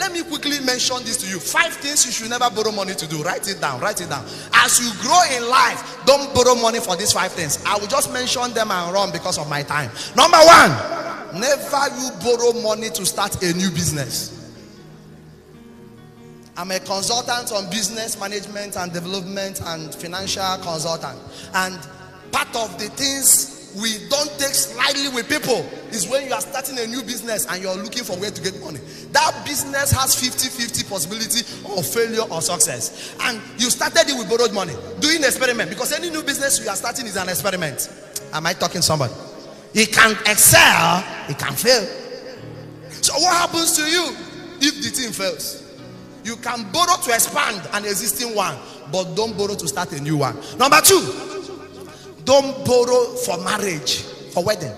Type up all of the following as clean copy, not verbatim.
Let me quickly mention this to you. 5 things you should never borrow money to do. Write it down. Write it down. As you grow in life, don't borrow money for these 5 things. I will just mention them and run because of my time. Number 1, never you borrow money to start a new business. I'm a consultant on business management and development and financial consultant. And part of the things we don't take slightly with people is when you are starting a new business and you're looking for where to get money. That business has 50-50 possibility of failure or success. And you started it with borrowed money. Doing an experiment. Because any new business you are starting is an experiment. Am I talking to somebody? It can excel, it can fail. So what happens to you if the thing fails? You can borrow to expand an existing one, but don't borrow to start a new one. Number 2, don't borrow for marriage, for wedding.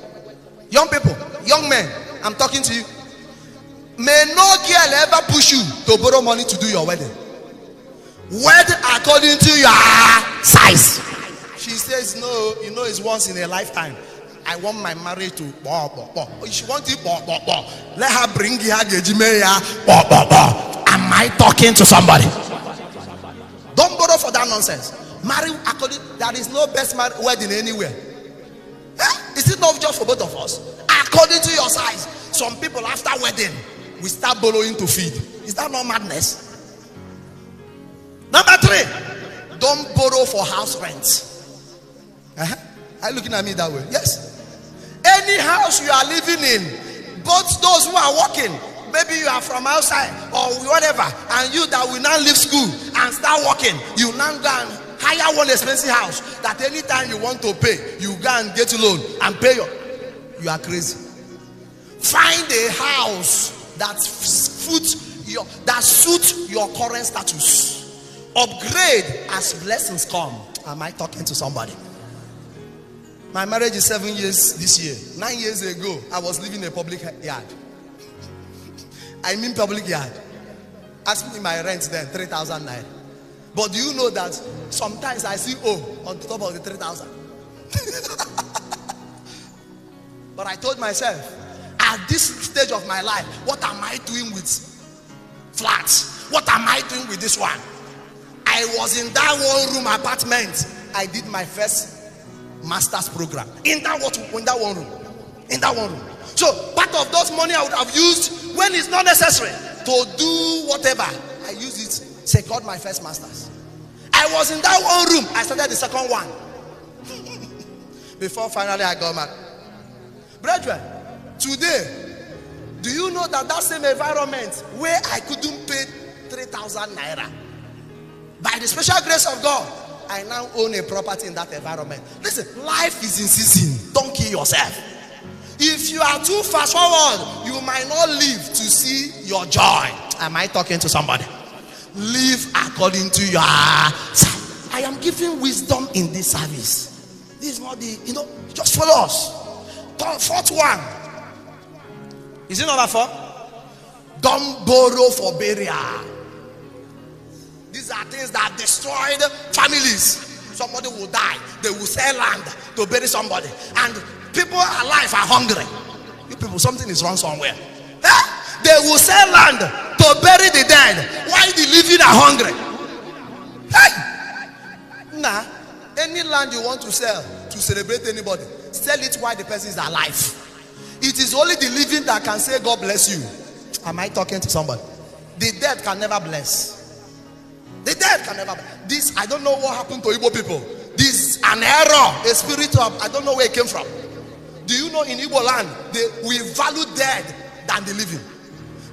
Young people, young men, I'm talking to you. May no girl ever push you to borrow money to do your wedding. Wed according to your size. She says, no, you know it's once in a lifetime. I want my marriage to she want it let her bring her Am I talking to somebody? Don't borrow for that nonsense. Marry according, there is no best wedding anywhere. Is it not just for both of us? According to your size. Some people after wedding, we start borrowing to feed. Is that not madness? Number 3, don't borrow for house rent. Are you looking at me that way? Yes. Any house you are living in, both those who are working, maybe you are from outside or whatever, and you that will now leave school and start working, you now go and hire one expensive house that anytime you want to pay, you go and get a loan and pay you are crazy. Find a house that suits your current status. Upgrade as blessings come. Am I talking to somebody? My marriage is 7 years this year. 9 years ago, I was living in a public yard. I mean public yard. Ask me my rent then, 3,000 naira. But do you know that sometimes I see on top of the 3,000? But I told myself, at this stage of my life, what am I doing with flats? What am I doing with this one? I was in that 1 room apartment. I did my first master's program in that one room. So part of those money I would have used when it's not necessary to do whatever, I use it. Say, God, my first master's. I was in that 1 room. I started the second one before finally I got married. Brethren, today, do you know that same environment where I couldn't pay 3,000 naira, by the special grace of God, I now own a property in that environment. Listen, life is in season. Don't kill yourself. If you are too fast forward, you might not live to see your joy. Am I talking to somebody? Live according to your size. I am giving wisdom in this service. This is not just follow us. 4th one. Is it number 4? Don't borrow for burial. These are things that destroyed families. Somebody will die. They will sell land to bury somebody. And people alive are hungry. You people, something is wrong somewhere. They will sell land to bury the dead while the living are hungry. Nah, any land you want to sell to celebrate anybody, sell it while the person is alive. It is only the living that can say God bless you. Am I talking to somebody? The dead can never bless. The dead can never. This, I don't know what happened to Igbo people. This is an error, a spirit of, I don't know where it came from. Do you know in Igbo land, we value dead than the living.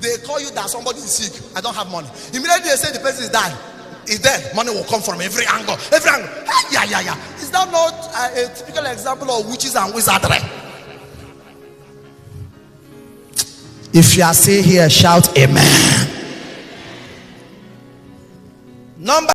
They call you that somebody is sick. I don't have money. Immediately they say the person is dying. Is dead. Money will come from every angle. Every angle. Yeah. Is that not a typical example of witches and wizardry? If you are still here, shout amen.